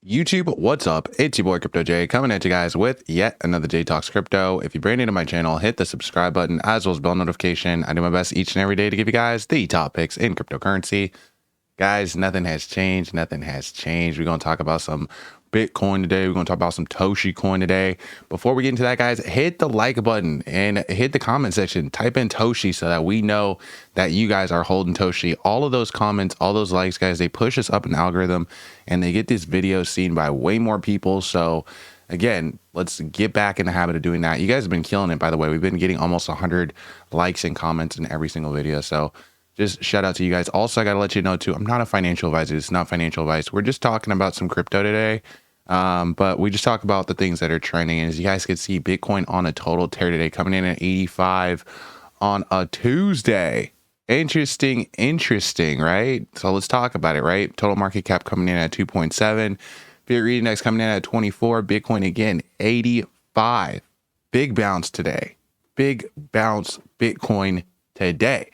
YouTube, what's up? It's your boy Crypto J coming at you guys with yet another J Talks Crypto. If you're brand new to my channel, hit the subscribe button as well as bell notification. I do my best each and every day to give you guys the top picks in cryptocurrency. Guys, nothing has changed. Nothing has changed. We're going to talk about some Bitcoin today. We're going to talk about some Toshi Coin today. Before we get into that, guys, hit the like button and hit the comment section. Type in Toshi so that we know that you guys are holding Toshi. All of those comments, all those likes, guys, they push us up an algorithm and they get this video seen by way more people. So again, let's get back in the habit of doing that. You guys have been killing it, by the way. We've been getting almost 100 likes and comments in every single video. So just shout out to you guys. Also, I got to let you know too, I'm not a financial advisor. It's not financial advice. We're just talking about some crypto today. But we just talk about the things that are trending. And as you guys can see, Bitcoin on a total tear today, coming in at 85 on a Tuesday. Interesting, right? So let's talk about it, right? Total market cap coming in at 2.7. Fear index coming in at 24. Bitcoin again, 85. Big bounce today. Big bounce Bitcoin today.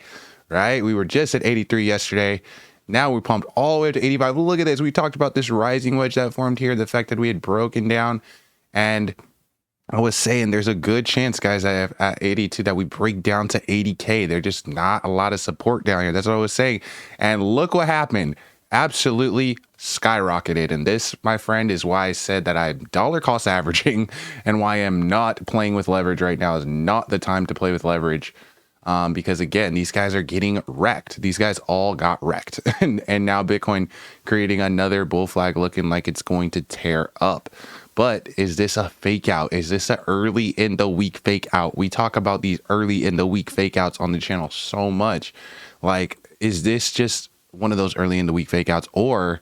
Right? We were just at 83 yesterday. Now we pumped all the way up to 85. Look at this. We talked about this rising wedge that formed here, the fact that we had broken down. And I was saying there's a good chance, guys, at 82 that we break down to 80K. There's just not a lot of support down here. That's what I was saying. And look what happened. Absolutely skyrocketed. And this, my friend, is why I said that I'm dollar cost averaging and why I'm not playing with leverage right now is not the time to play with leverage. Because again, these guys are getting wrecked. These guys all got wrecked. and now Bitcoin creating another bull flag looking like it's going to tear up. But is this a fake out? Is this a early in the week fake out? We talk about these early in the week fake outs on the channel so much. Like, is this just one of those early in the week fake outs? Or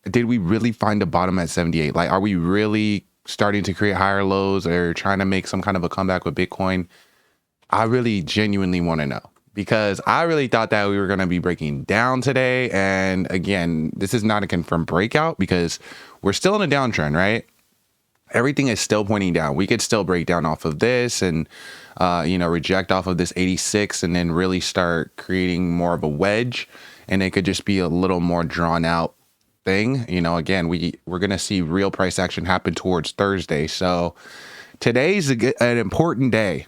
did we really find a bottom at 78? Like, are we really starting to create higher lows or trying to make some kind of a comeback with Bitcoin? I really genuinely want to know, because I really thought that we were going to be breaking down today. And again, this is not a confirmed breakout because we're still in a downtrend, right? Everything is still pointing down. We could still break down off of this and, reject off of this 86 and then really start creating more of a wedge. And it could just be a little more drawn out thing. Again, we're going to see real price action happen towards Thursday. So today's an important day.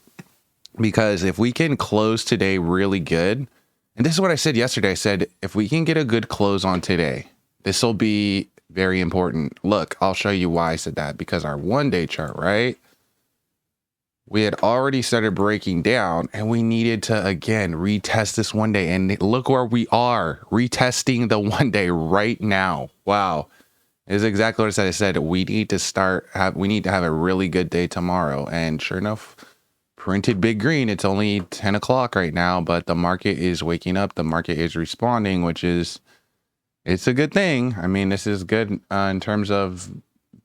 Because if we can close today really good, and this is what I said yesterday, I said, if we can get a good close on today, this will be very important. Look, I'll show you why I said that. Because our 1-day chart, right? We had already started breaking down and we needed to, again, retest this 1 day. And look where we are, retesting the 1 day right now. Wow. This is exactly what I said. I said, we need to have a really good day tomorrow. And sure enough, printed big green. It's only 10 o'clock right now, but the market is waking up. The market is responding, it's a good thing. I mean, this is good in terms of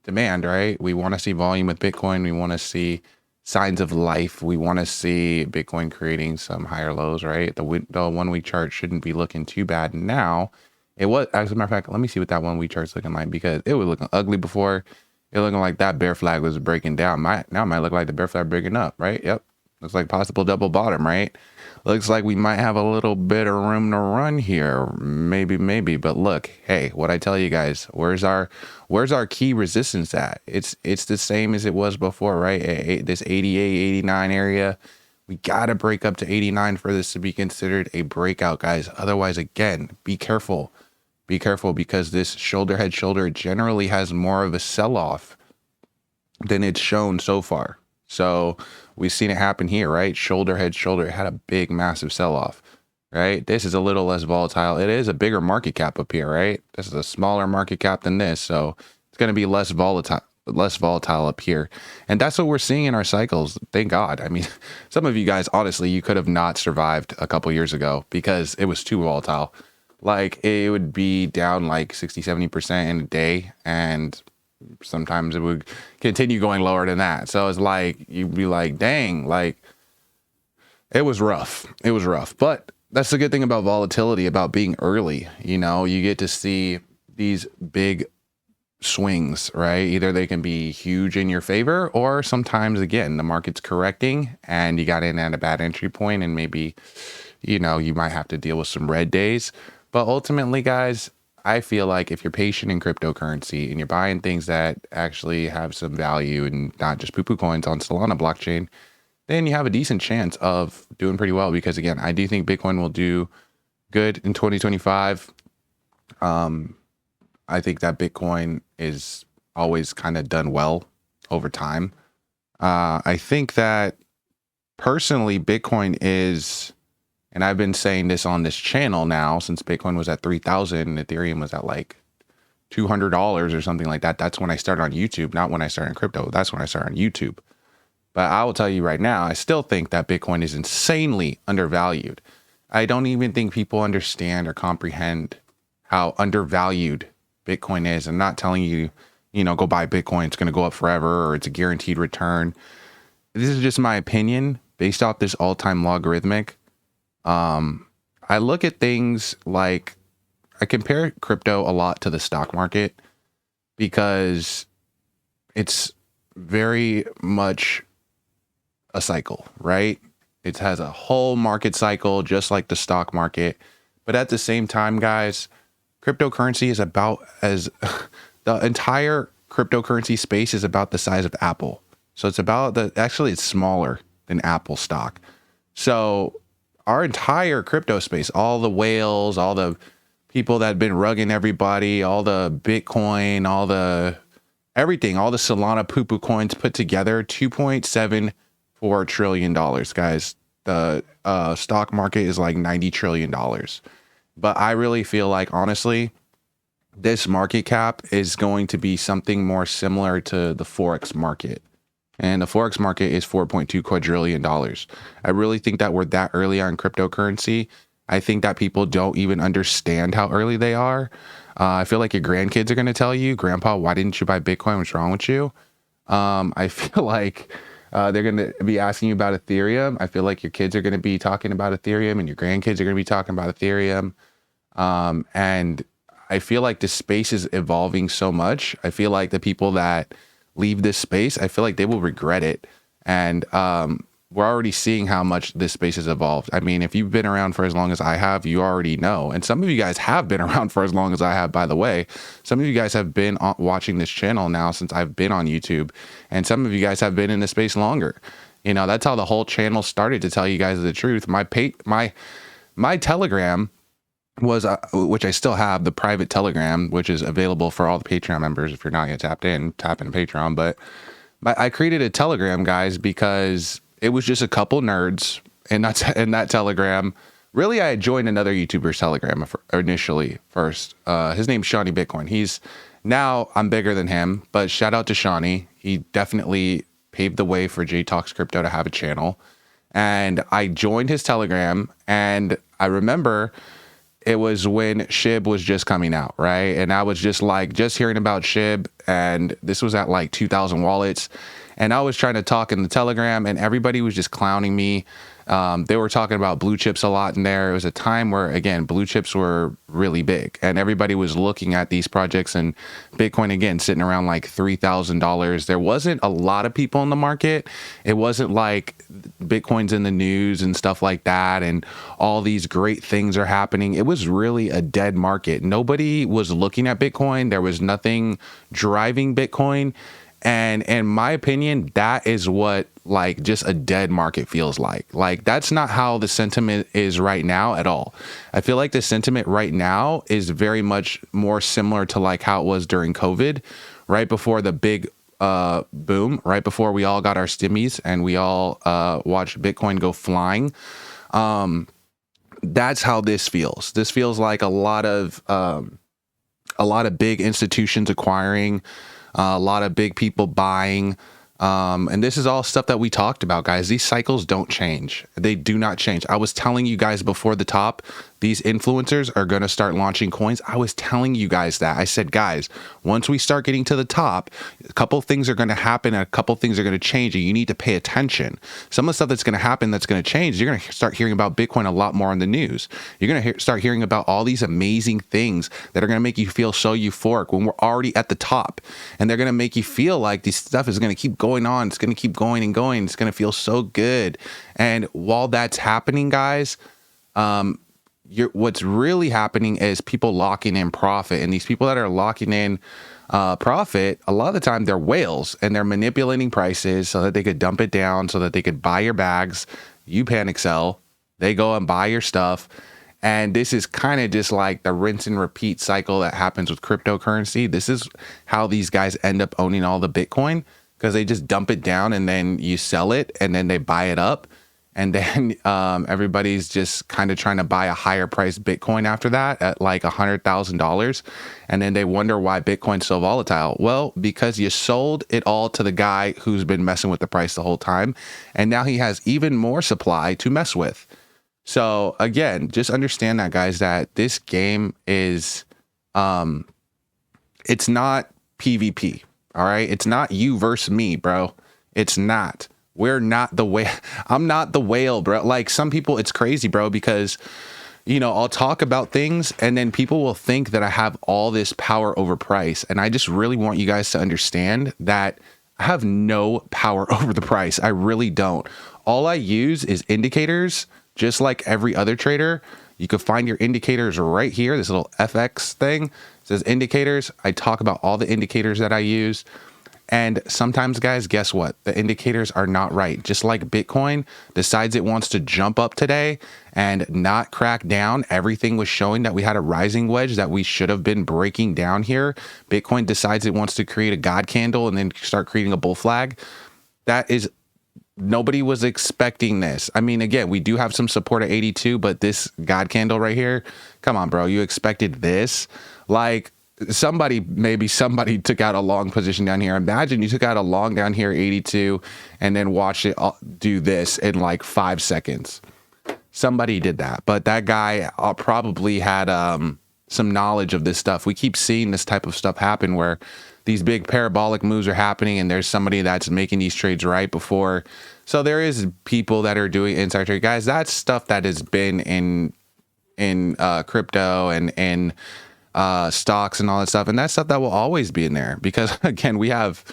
demand, right? We want to see volume with Bitcoin. We want to see signs of life. We want to see Bitcoin creating some higher lows, right? The 1 week chart shouldn't be looking too bad now. It was, as a matter of fact, let me see what that 1 week chart's looking like, because it was looking ugly before. It looking like that bear flag was breaking down. Now it might look like the bear flag breaking up, right? Yep. Looks like possible double bottom, right? Looks like we might have a little bit of room to run here. Maybe. But look, hey, what I tell you guys, where's our key resistance at? It's the same as it was before, right? This 88, 89 area. We got to break up to 89 for this to be considered a breakout, guys. Otherwise, again, be careful. Be careful, because this shoulder head shoulder generally has more of a sell-off than it's shown so far. So we've seen it happen here, right? Shoulder head shoulder, it had a big, massive sell-off, right? This is a little less volatile. It is a bigger market cap up here, right? This is a smaller market cap than this. So it's going to be less volatile up here. And that's what we're seeing in our cycles. Thank God. I mean, some of you guys, honestly, you could have not survived a couple years ago because it was too volatile. Like, it would be down like 60, 70% in a day. And sometimes it would continue going lower than that. So it's like, you'd be like, dang, like, it was rough. But that's the good thing about volatility, about being early. You get to see these big swings, right? Either they can be huge in your favor, or sometimes, again, the market's correcting and you got in at a bad entry point and maybe, you might have to deal with some red days. But ultimately, guys, I feel like if you're patient in cryptocurrency and you're buying things that actually have some value and not just poo-poo coins on Solana blockchain, then you have a decent chance of doing pretty well. Because again, I do think Bitcoin will do good in 2025. I think that Bitcoin is always kind of done well over time. I think that personally, Bitcoin is, and I've been saying this on this channel now since Bitcoin was at 3,000 and Ethereum was at like $200 or something like that. That's when I started on YouTube, not when I started in crypto. That's when I started on YouTube. But I will tell you right now, I still think that Bitcoin is insanely undervalued. I don't even think people understand or comprehend how undervalued Bitcoin is. I'm not telling you, go buy Bitcoin. It's going to go up forever or it's a guaranteed return. This is just my opinion based off this all-time logarithmic. I look at things like I compare crypto a lot to the stock market because it's very much a cycle, right? It has a whole market cycle just like the stock market. But at the same time, guys, cryptocurrency is about as the entire cryptocurrency space is about the size of Apple. So it's about actually it's smaller than Apple stock. So our entire crypto space, all the whales, all the people that have been rugging everybody, all the Bitcoin, all the everything, all the Solana poo-poo coins put together, $2.74 trillion, guys. The stock market is like $90 trillion. But I really feel like, honestly, this market cap is going to be something more similar to the Forex market. And the Forex market is $4.2 quadrillion. I really think that we're that early on cryptocurrency. I think that people don't even understand how early they are. I feel like your grandkids are going to tell you, Grandpa, why didn't you buy Bitcoin? What's wrong with you? I feel like they're going to be asking you about Ethereum. I feel like your kids are going to be talking about Ethereum and your grandkids are going to be talking about Ethereum. And I feel like this space is evolving so much. I feel like the people that leave this space, I feel like they will regret it. And we're already seeing how much this space has evolved. I mean, if you've been around for as long as I have, you already know. And some of you guys have been around for as long as I have, by the way. Some of you guys have been watching this channel now since I've been on YouTube. And some of you guys have been in this space longer. That's how the whole channel started, to tell you guys the truth. My Telegram was, which I still have, the private Telegram, which is available for all the Patreon members. If you're not yet tapped in, tap in Patreon. But I created a Telegram, guys, because it was just a couple nerds in that Telegram. Really, I had joined another YouTuber's Telegram initially first. His name's Shawnee Bitcoin. I'm bigger than him, but shout out to Shawnee. He definitely paved the way for J Talks Crypto to have a channel. And I joined his Telegram, and I remember it was when SHIB was just coming out, right? And I was just hearing about SHIB, and this was at like 2,000 wallets. And I was trying to talk in the Telegram, and everybody was just clowning me. They were talking about blue chips a lot in there. It was a time where, again, blue chips were really big, and everybody was looking at these projects, and Bitcoin, again, sitting around like $3,000. There wasn't a lot of people in the market. It wasn't like Bitcoin's in the news and stuff like that, and all these great things are happening. It was really a dead market. Nobody was looking at Bitcoin. There was nothing driving Bitcoin. And in my opinion, that is what like just a dead market feels like. Like, that's not how the sentiment is right now at all. I feel like the sentiment right now is very much more similar to like how it was during COVID, right before the big boom, right before we all got our stimmies and we all watched Bitcoin go flying. That's how this feels. This feels like a lot of big institutions acquiring, a lot of big people buying. And this is all stuff that we talked about, guys. These cycles don't change. They do not change. I was telling you guys before the top, these influencers are going to start launching coins. I was telling you guys that. I said, guys, once we start getting to the top, a couple of things are going to happen and a couple of things are going to change, and you need to pay attention. Some of the stuff that's going to happen that's going to change, you're going to start hearing about Bitcoin a lot more on the news. You're going to start hearing about all these amazing things that are going to make you feel so euphoric when we're already at the top. And they're going to make you feel like this stuff is going to keep going on. It's going to keep going and going. It's going to feel so good. And while that's happening, guys, what's really happening is people locking in profit, and these people that are locking in profit, a lot of the time they're whales, and they're manipulating prices so that they could dump it down, so that they could buy your bags. You panic sell, they go and buy your stuff. And this is kind of just like the rinse and repeat cycle that happens with cryptocurrency. This is how these guys end up owning all the Bitcoin, because they just dump it down and then you sell it and then they buy it up. And then everybody's just kind of trying to buy a higher price Bitcoin after that at like $100,000. And then they wonder why Bitcoin's so volatile. Well, because you sold it all to the guy who's been messing with the price the whole time. And now he has even more supply to mess with. So again, just understand that, guys, that this game is, it's not PvP. All right. It's not you versus me, bro. It's not. We're not the whale. I'm not the whale, bro. Like, some people, it's crazy, bro, because, you know, I'll talk about things and then people will think that I have all this power over price. And I just really want you guys to understand that I have no power over the price. I really don't. All I use is indicators, just like every other trader. You can find your indicators right here. This little FX thing says indicators. I talk about all the indicators that I use. And sometimes, guys, guess what? The indicators are not right. Just like Bitcoin decides it wants to jump up today and not crack down. Everything was showing that we had a rising wedge that we should have been breaking down here. Bitcoin decides it wants to create a God candle and then start creating a bull flag. That is, nobody was expecting this. I mean, again, we do have some support at 82, but this God candle right here, come on, bro. You expected this? Like, maybe somebody took out a long position down here. Imagine you took out a long down here, 82, and then watch it do this in like 5 seconds. Somebody did that, but that guy probably had some knowledge of this stuff. We keep seeing this type of stuff happen where these big parabolic moves are happening and there's somebody that's making these trades right before. So there is people that are doing inside trade. Guys, that's stuff that has been in crypto and in stocks and all that stuff, and that's stuff that will always be in there, because again, we have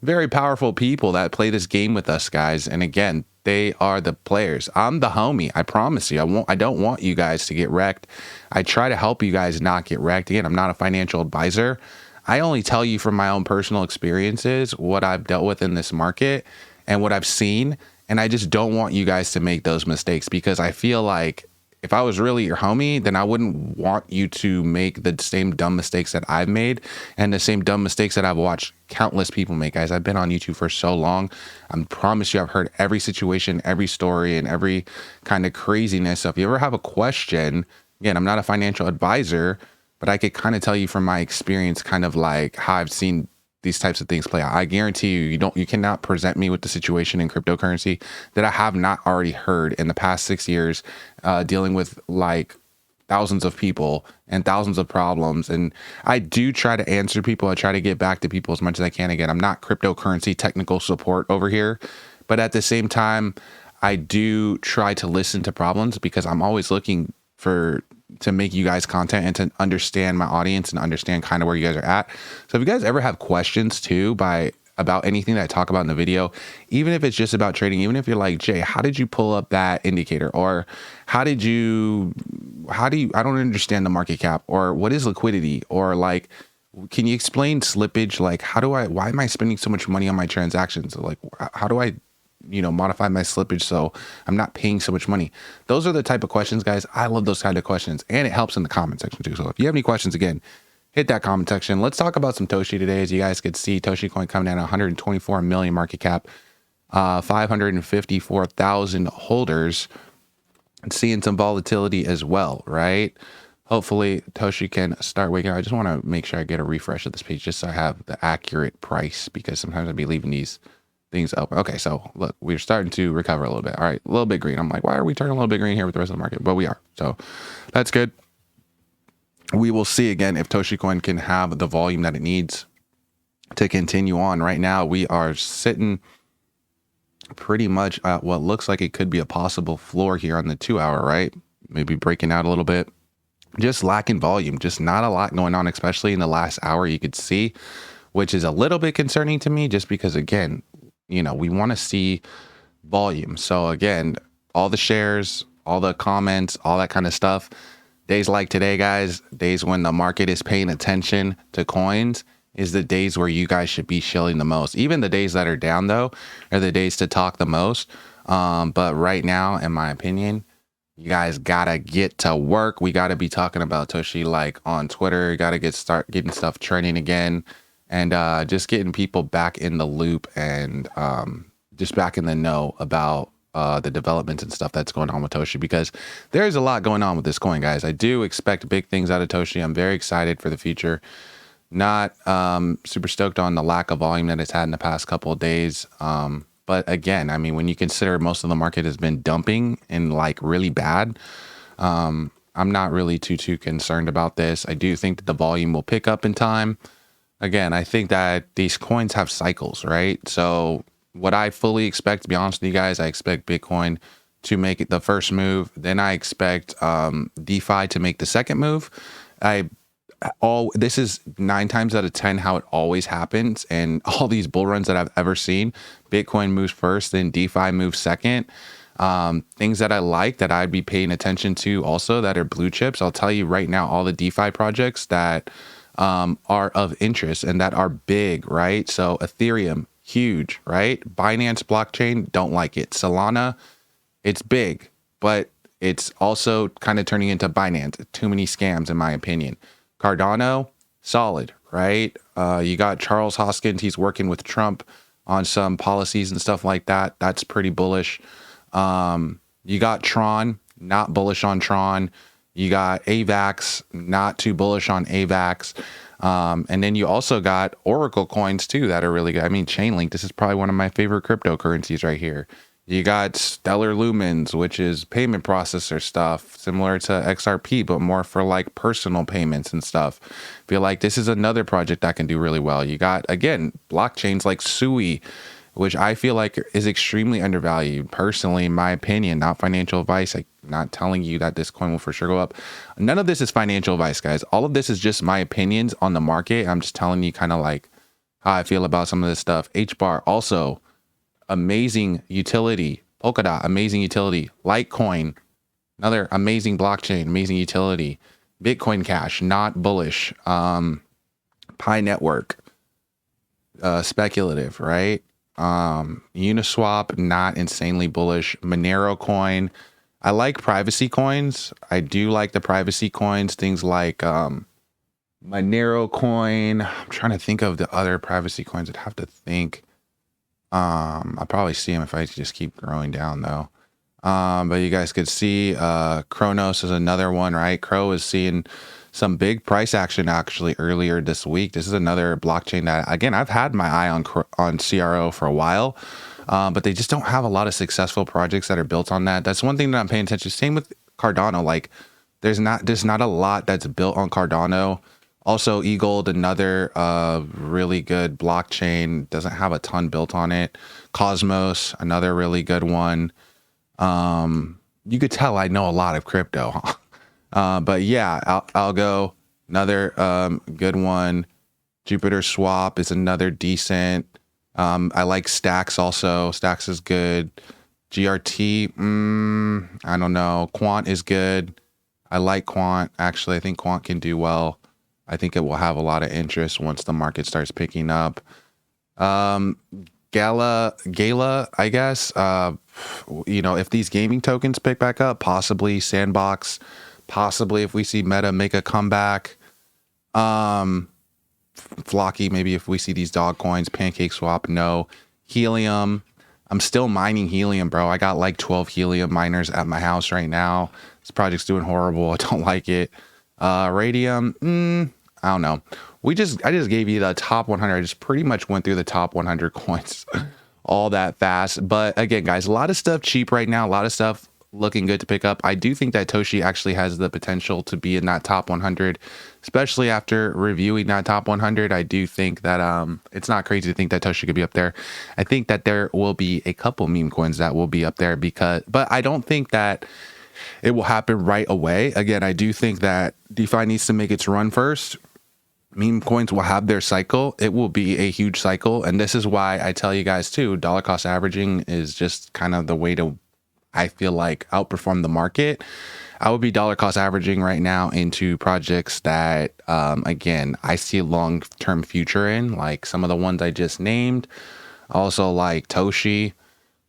very powerful people that play this game with us, guys, and again, they are the players. I'm the homie. I promise you. I don't want you guys to get wrecked. I try to help you guys not get wrecked. Again, I'm not a financial advisor. I only tell you from my own personal experiences what I've dealt with in this market and what I've seen, and I just don't want you guys to make those mistakes, because I feel like if I was really your homie, then I wouldn't want you to make the same dumb mistakes that I've made and the same dumb mistakes that I've watched countless people make. Guys, I've been on YouTube for so long. I promise you, I've heard every situation, every story, and every kind of craziness. So if you ever have a question, again, I'm not a financial advisor, but I could kind of tell you from my experience, kind of like how I've seen these types of things play out. I guarantee you cannot present me with the situation in cryptocurrency that I have not already heard in the past 6 years, dealing with like thousands of people and thousands of problems. And I do try to answer people. I try to get back to people as much as I can. Again, I'm not cryptocurrency technical support over here, but at the same time, I do try to listen to problems, because I'm always looking to make you guys content and to understand my audience and understand kind of where you guys are at. So if you guys ever have questions too about anything that I talk about in the video, even if it's just about trading, even if you're like, Jay, how did you pull up that indicator? Or I don't understand the market cap, or what is liquidity? Or like, can you explain slippage? Like, why am I spending so much money on my transactions? Like, how do I modify my slippage so I'm not paying so much money? Those are the type of questions, guys. I love those kind of questions, and it helps in the comment section too. So if you have any questions, again, hit that comment section. Let's talk about some Toshi today. As you guys could see, Toshi Coin coming down at 124 million market cap, 554,000 holders, and seeing some volatility as well, right? Hopefully Toshi can start waking up. I just want to make sure I get a refresh of this page just so I have the accurate price, because sometimes I'd be leaving these things open. Okay, so look, we're starting to recover a little bit. All right, a little bit green. I'm like, why are we turning a little bit green here with the rest of the market? But we are, so that's good. We will see again if Toshi Coin can have the volume that it needs to continue on. Right now, we are sitting pretty much at what looks like it could be a possible floor here on the 2 hour, right? Maybe breaking out a little bit. Just lacking volume, just not a lot going on, especially in the last hour, you could see, which is a little bit concerning to me, just because, again, we want to see volume. So again, all the shares, all the comments, all that kind of stuff, Days like today, guys, days when the market is paying attention to coins, is the days where you guys should be shilling the most. Even the days that are down, though, are the days to talk the most. But right now, in my opinion, you guys gotta get to work. We gotta be talking about Toshi like on Twitter. You gotta start getting stuff trending again, and just getting people back in the loop and just back in the know about the developments and stuff that's going on with Toshi, because there's a lot going on with this coin, guys. I do expect big things out of Toshi. I'm very excited for the future. Not super stoked on the lack of volume that it's had in the past couple of days. But again, I mean, when you consider most of the market has been dumping and like really bad, I'm not really too concerned about this. I do think that the volume will pick up in time. Again, I think that these coins have cycles, right? So what I fully expect, to be honest with you guys, I expect Bitcoin to make it the first move. Then I expect DeFi to make the second move. This is 9 times out of 10 how it always happens, and all these bull runs that I've ever seen, Bitcoin moves first, then DeFi moves second. Things that I like that I'd be paying attention to also that are blue chips. I'll tell you right now, all the DeFi projects that are of interest and that are big, right? So Ethereum, huge, right? Binance blockchain, don't like it. Solana, it's big, but it's also kind of turning into Binance. Too many scams, in my opinion. Cardano, solid, right? You got Charles Hoskins. He's working with Trump on some policies and stuff like that. That's pretty bullish. You got Tron, not bullish on Tron. You got AVAX, not too bullish on AVAX. And then you also got Oracle coins too that are really good. I mean, Chainlink, this is probably one of my favorite cryptocurrencies right here. You got Stellar Lumens, which is payment processor stuff, similar to XRP, but more for like personal payments and stuff. Feel like this is another project that can do really well. You got, again, blockchains like Sui, which I feel like is extremely undervalued. Personally, in my opinion, not financial advice. I'm not telling you that this coin will for sure go up. None of this is financial advice, guys. All of this is just my opinions on the market. I'm just telling you kind of like how I feel about some of this stuff. HBAR also, amazing utility. Polkadot, amazing utility. Litecoin, another amazing blockchain, amazing utility. Bitcoin Cash, not bullish. Pi Network, speculative, right? Uniswap, not insanely bullish. Monero coin, I like privacy coins. I do like the privacy coins. Things like Monero coin. I'm trying to think of the other privacy coins. I'd have to think. I'll probably see them if I just keep growing down though. But you guys could see Kronos is another one, right? Crow is seeing some big price action actually earlier this week. This is another blockchain that, again, I've had my eye on CRO for a while, but they just don't have a lot of successful projects that are built on that. That's one thing that I'm paying attention to. Same with Cardano. Like there's not a lot that's built on Cardano. Also, eGold, another really good blockchain, doesn't have a ton built on it. Cosmos, another really good one. You could tell I know a lot of crypto. But yeah, Algo, another good one. Jupiter Swap is another decent. I like Stacks also. Stacks is good. GRT, I don't know. Quant is good. I like Quant. Actually, I think Quant can do well. I think it will have a lot of interest once the market starts picking up. Gala, I guess, if these gaming tokens pick back up, possibly Sandbox, possibly if we see Meta make a comeback. Flocky, maybe if we see these dog coins. Pancake Swap, no. Helium, I'm still mining Helium, bro. I got like 12 Helium miners at my house right now. This project's doing horrible. I don't like it. Radium, I don't know. I just gave you the top 100. I just pretty much went through the top 100 coins all that fast. But again, guys, a lot of stuff cheap right now. A lot of stuff looking good to pick up. I do think that Toshi actually has the potential to be in that top 100, especially after reviewing that top 100. I do think that it's not crazy to think that Toshi could be up there. I think that there will be a couple meme coins that will be up there but I don't think that it will happen right away. Again, I do think that DeFi needs to make its run first. Meme coins will have their cycle. It will be a huge cycle. And this is why I tell you guys too, dollar cost averaging is just kind of the way to, I feel like, outperform the market. I would be dollar cost averaging right now into projects that, again, I see a long-term future in, like some of the ones I just named. Also like Toshi.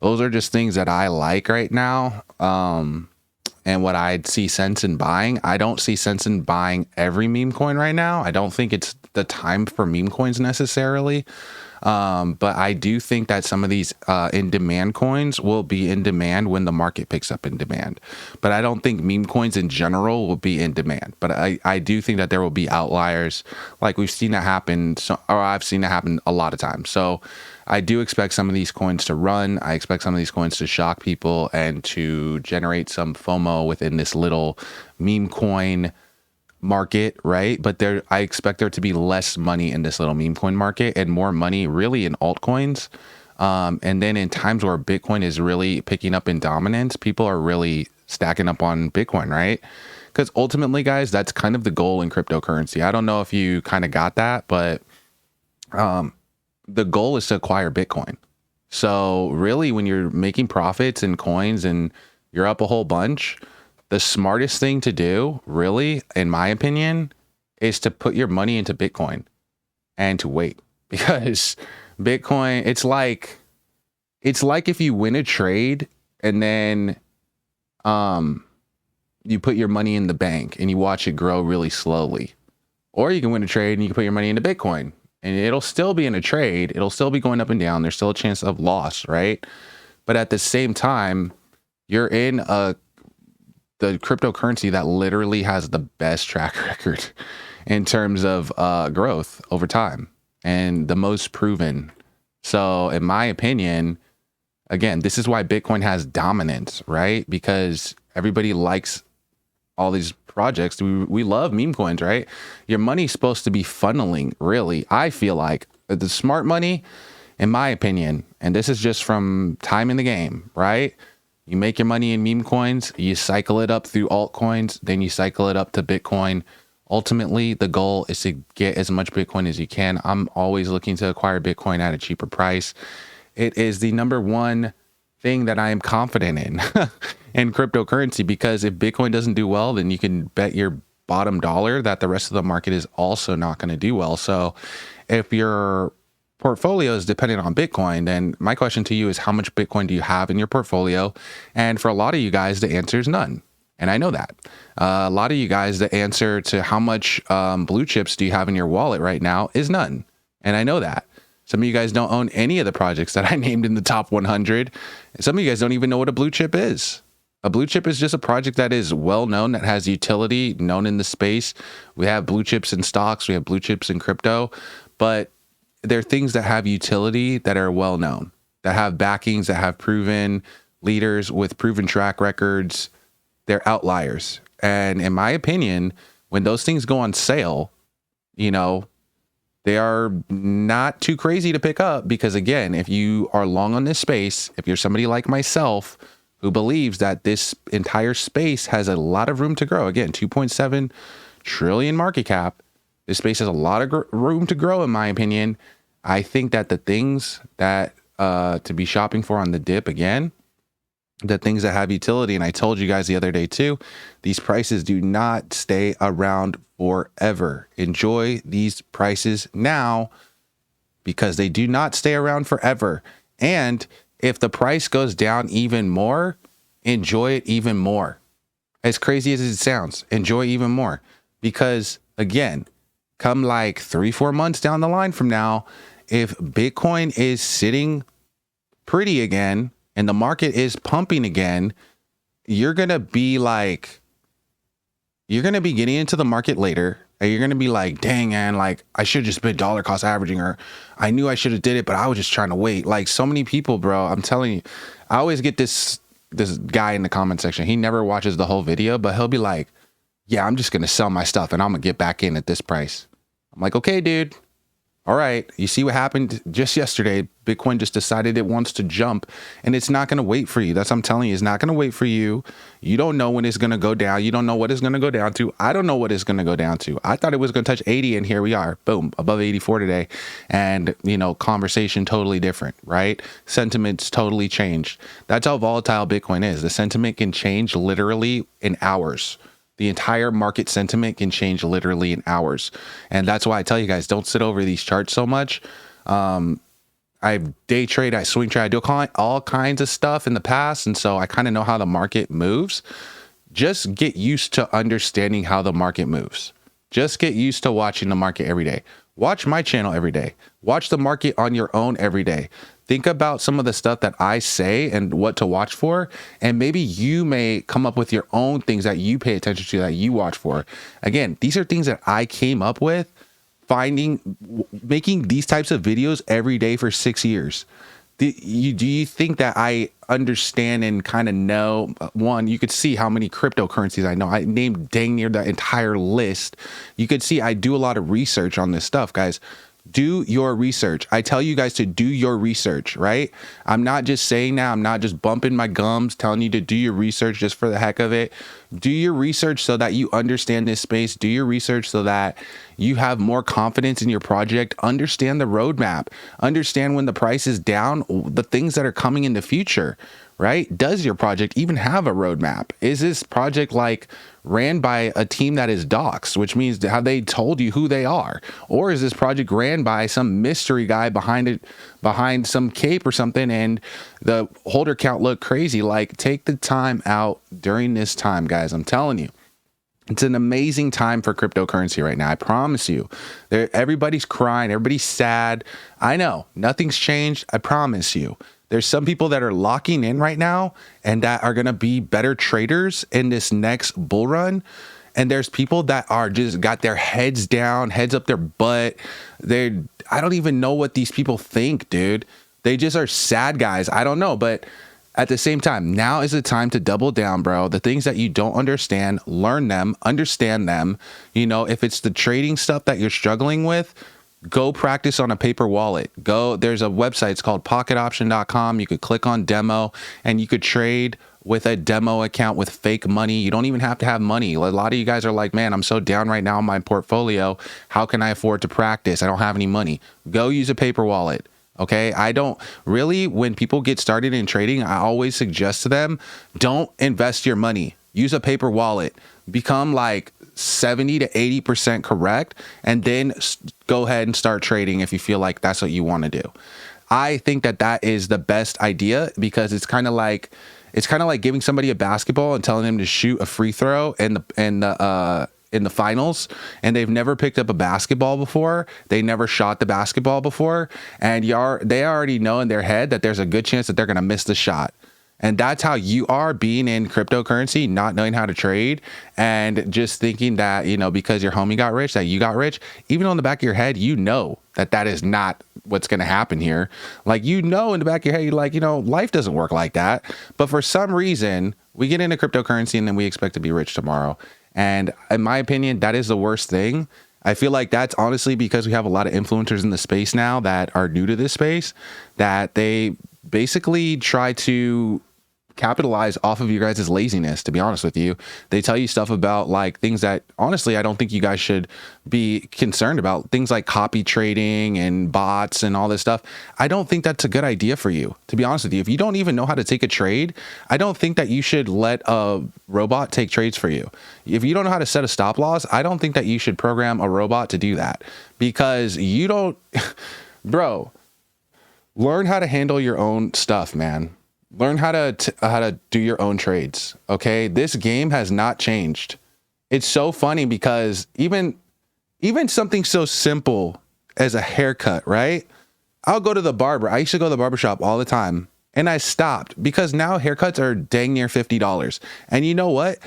Those are just things that I like right now. And what I'd see sense in buying. I don't see sense in buying every meme coin right now. I don't think it's the time for meme coins necessarily. But I do think that some of these in demand coins will be in demand when the market picks up in demand. But I don't think meme coins in general will be in demand. But I do think that there will be outliers, like we've seen that happen, or I've seen it happen a lot of times. So I do expect some of these coins to run. I expect some of these coins to shock people and to generate some FOMO within this little meme coin market, right? But I expect there to be less money in this little meme coin market and more money really in altcoins. And then in times where Bitcoin is really picking up in dominance, people are really stacking up on Bitcoin, right? Because ultimately, guys, that's kind of the goal in cryptocurrency. I don't know if you kind of got that, but the goal is to acquire Bitcoin. So really, when you're making profits in coins and you're up a whole bunch, the smartest thing to do, really, in my opinion, is to put your money into Bitcoin and to wait. Because Bitcoin, it's like if you win a trade and then you put your money in the bank and you watch it grow really slowly. Or you can win a trade and you can put your money into Bitcoin. And it'll still be in a trade. It'll still be going up and down. There's still a chance of loss, right? But at the same time, you're in the cryptocurrency that literally has the best track record in terms of growth over time and the most proven. So in my opinion, again, this is why Bitcoin has dominance, right? Because everybody likes all these projects. We love meme coins, right? Your money's supposed to be funneling, really. I feel like the smart money, in my opinion, and this is just from time in the game, right? You make your money in meme coins, you cycle it up through altcoins, then you cycle it up to Bitcoin. Ultimately, the goal is to get as much Bitcoin as you can. I'm always looking to acquire Bitcoin at a cheaper price. It is the number one thing that I am confident in cryptocurrency, because if Bitcoin doesn't do well, then you can bet your bottom dollar that the rest of the market is also not going to do well. So if your portfolio is dependent on Bitcoin, then my question to you is, how much Bitcoin do you have in your portfolio? And for a lot of you guys, the answer is none. And I know that. A lot of you guys, the answer to how much blue chips do you have in your wallet right now is none. And I know that. Some of you guys don't own any of the projects that I named in the top 100. Some of you guys don't even know what a blue chip is. A blue chip is just a project that is well known, that has utility, known in the space. We have blue chips in stocks, we have blue chips in crypto, but they're things that have utility, that are well known, that have backings, that have proven leaders with proven track records. They're outliers. And in my opinion, when those things go on sale, you know, they are not too crazy to pick up, because again, if you are long on this space, if you're somebody like myself who believes that this entire space has a lot of room to grow, again, 2.7 trillion market cap, this space has a lot of room to grow, in my opinion. I think that the things that to be shopping for on the dip, again, the things that have utility, and I told you guys the other day too, these prices do not stay around forever. Enjoy these prices now, because they do not stay around forever. And if the price goes down even more, enjoy it even more. As crazy as it sounds, enjoy even more. Because again, come like 3-4 months down the line from now, if Bitcoin is sitting pretty again and the market is pumping again, you're going to be getting into the market later, and you're going to be like, dang, man, like I should have just been dollar cost averaging, or I knew I should have did it, but I was just trying to wait. Like so many people, bro, I'm telling you, I always get this guy in the comment section. He never watches the whole video, but he'll be like, yeah, I'm just going to sell my stuff and I'm going to get back in at this price. I'm like, okay, dude. All right, you see what happened just yesterday. Bitcoin just decided it wants to jump, and it's not going to wait for you. That's what I'm telling you. It's not going to wait for you. You don't know when it's going to go down. You don't know what it's going to go down to. I don't know what it's going to go down to. I thought it was going to touch 80, and here we are. Boom, above 84 today. And, you know, conversation totally different, right? Sentiments totally changed. That's how volatile Bitcoin is. The sentiment can change literally in hours. The entire market sentiment can change literally in hours. And that's why I tell you guys, don't sit over these charts so much. I day trade, I swing trade, I do all kinds of stuff in the past. And so I kind of know how the market moves. Just get used to understanding how the market moves. Just get used to watching the market every day. Watch my channel every day. Watch the market on your own every day. Think about some of the stuff that I say and what to watch for. And maybe you may come up with your own things that you pay attention to, that you watch for. Again, these are things that I came up with making these types of videos every day for 6 years. Do you think that I understand and kind of know? One, you could see how many cryptocurrencies I know. I named dang near the entire list. You could see I do a lot of research on this stuff, guys. Do your research. I tell you guys to do your research, right? I'm not just saying that. I'm not just bumping my gums telling you to do your research just for the heck of it. Do your research so that you understand this space. Do your research so that you have more confidence in your project. Understand the roadmap. Understand when the price is down, the things that are coming in the future, right? Does your project even have a roadmap? Is this project like ran by a team that is doxed, which means have they told you who they are? Or is this project ran by some mystery guy behind some cape or something, and the holder count look crazy? Like, take the time out during this time, guys. I'm telling you. It's an amazing time for cryptocurrency right now. I promise you. Everybody's crying. Everybody's sad. I know. Nothing's changed. I promise you. There's some people that are locking in right now and that are going to be better traders in this next bull run. And there's people that are just got their heads down, heads up their butt. I don't even know what these people think, dude. They just are sad guys. I don't know. But at the same time, now is the time to double down, bro. The things that you don't understand, learn them, understand them. You know, if it's the trading stuff that you're struggling with, go practice on a paper wallet. There's a website, it's called pocketoption.com. You could click on demo and you could trade with a demo account with fake money. You don't even have to have money. A lot of you guys are like, man, I'm so down right now in my portfolio. How can I afford to practice? I don't have any money. Go use a paper wallet. Okay. I don't really, when people get started in trading, I always suggest to them, don't invest your money. Use a paper wallet. Become like 70 to 80% correct, and then go ahead and start trading if you feel like that's what you want to do. I think that is the best idea, because it's kind of like giving somebody a basketball and telling them to shoot a free throw in the finals, and they've never picked up a basketball before. They never shot the basketball before, and they already know in their head that there's a good chance that they're going to miss the shot. And that's how you are being in cryptocurrency, not knowing how to trade and just thinking that, you know, because your homie got rich, that you got rich. Even on the back of your head, you know that is not what's going to happen here. Like, you know, in the back of your head, you're like, you know, life doesn't work like that. But for some reason, we get into cryptocurrency and then we expect to be rich tomorrow. And in my opinion, that is the worst thing. I feel like that's honestly because we have a lot of influencers in the space now that are new to this space, that they basically try to capitalize off of your guys' laziness. To be honest with you, they tell you stuff about like things that honestly I don't think you guys should be concerned about, things like copy trading and bots and all this stuff. I don't think that's a good idea for you, to be honest with you. If you don't even know how to take a trade, I don't think that you should let a robot take trades for you. If you don't know how to set a stop loss, I don't think that you should program a robot to do that, because you don't bro, learn how to handle your own stuff, man. Learn how to do your own trades. Okay. This game has not changed. It's so funny because even something so simple as a haircut, right? I'll go to the barber. I used to go to the barber shop all the time, and I stopped because now haircuts are dang near $50. And you know what?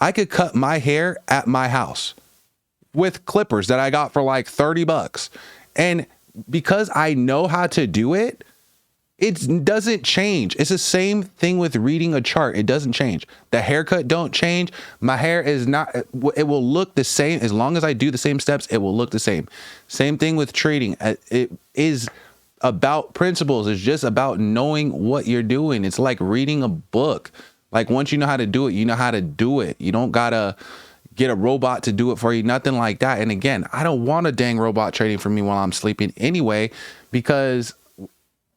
I could cut my hair at my house with clippers that I got for like $30. And because I know how to do it, It doesn't change. It's the same thing with reading a chart. It doesn't change. The haircut don't change. My hair is not, it will look the same. As long as I do the same steps, it will look the same. Same thing with trading. It is about principles. It's just about knowing what you're doing. It's like reading a book. Like once you know how to do it, you know how to do it. You don't gotta get a robot to do it for you, nothing like that. And again, I don't want a dang robot trading for me while I'm sleeping anyway, because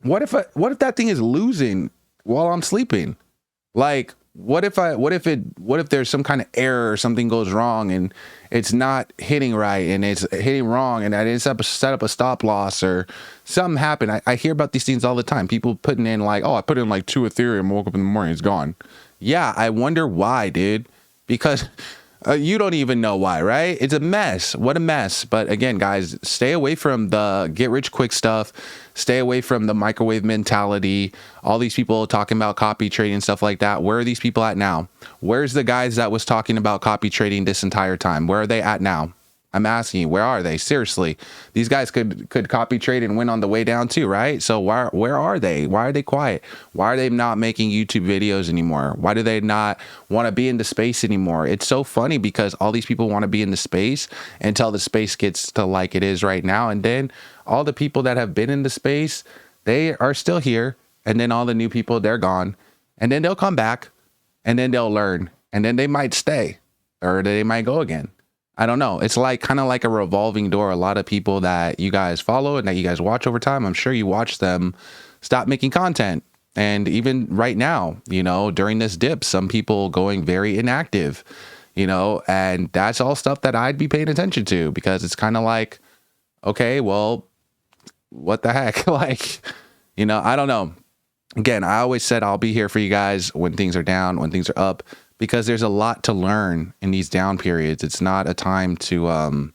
what if that thing is losing while I'm sleeping? Like, what if there's some kind of error or something goes wrong and it's not hitting right and it's hitting wrong and I didn't set up a stop loss or something happened. I hear about these things all the time. People putting in like, oh, I put in like 2 Ethereum, woke up in the morning, it's gone. Yeah, I wonder why, dude. Because you don't even know why, right? It's a mess. What a mess. But again, guys, stay away from the get rich quick stuff. Stay away from the microwave mentality. All these people talking about copy trading and stuff like that. Where are these people at now? Where's the guys that was talking about copy trading this entire time? Where are they at now? I'm asking you, where are they? Seriously, these guys could copy trade and win on the way down too, right? So where are they? Why are they quiet? Why are they not making YouTube videos anymore? Why do they not want to be in the space anymore? It's so funny because all these people want to be in the space until the space gets to like it is right now. And then all the people that have been in the space, they are still here. And then all the new people, they're gone. And then they'll come back and then they'll learn. And then they might stay or they might go again. I don't know. It's like kind of like a revolving door. A lot of people that you guys follow and that you guys watch over time, I'm sure you watch them stop making content. And even right now, you know, during this dip, some people going very inactive, you know, and that's all stuff that I'd be paying attention to because it's kind of like, okay, well, what the heck? Like, you know, I don't know. Again, I always said I'll be here for you guys when things are down, when things are up, because there's a lot to learn in these down periods. It's not a time to, in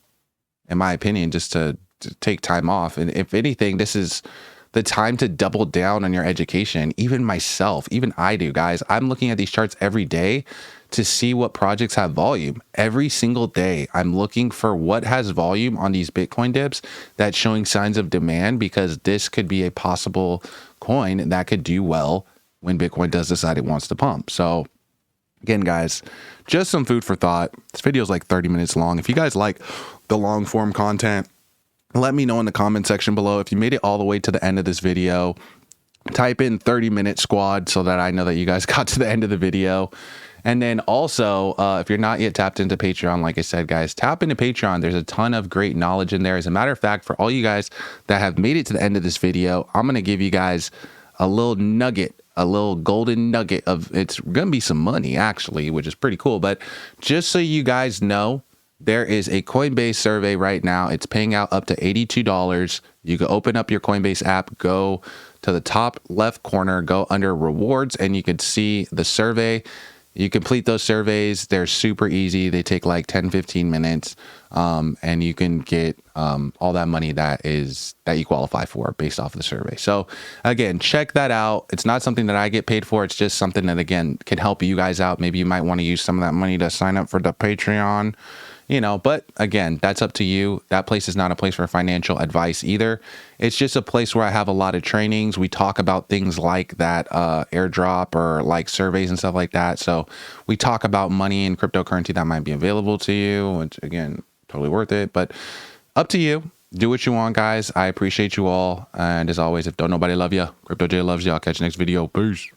my opinion, just to take time off. And if anything, this is the time to double down on your education. Even myself, even I do, guys. I'm looking at these charts every day to see what projects have volume. Every single day, I'm looking for what has volume on these Bitcoin dips that's showing signs of demand, because this could be a possible coin that could do well when Bitcoin does decide it wants to pump. So again, guys, just some food for thought. This video is like 30 minutes long. If you guys like the long form content, let me know in the comment section below. If you made it all the way to the end of this video, type in 30-minute squad so that I know that you guys got to the end of the video. And then also, if you're not yet tapped into Patreon, like I said, guys, tap into Patreon. There's a ton of great knowledge in there. As a matter of fact, for all you guys that have made it to the end of this video, I'm going to give you guys a little nugget, a little golden nugget of, it's going to be some money actually, which is pretty cool. But just so you guys know, there is a Coinbase survey right now. It's paying out up to $82. You can open up your Coinbase app, go to the top left corner, go under rewards, and you can see the survey. You complete those surveys. They're super easy. They take like 10-15 minutes. And you can get all that money that you qualify for based off of the survey. So again, check that out. It's not something that I get paid for. It's just something that, again, can help you guys out. Maybe you might want to use some of that money to sign up for the Patreon, you know, but again, that's up to you. That place is not a place for financial advice either. It's just a place where I have a lot of trainings. We talk about things like that airdrop or like surveys and stuff like that. So we talk about money and cryptocurrency that might be available to you, which again, totally worth it, but up to you. Do what you want, guys. I appreciate you all. And as always, if don't nobody love you, Crypto J loves you. I'll catch you next video. Peace.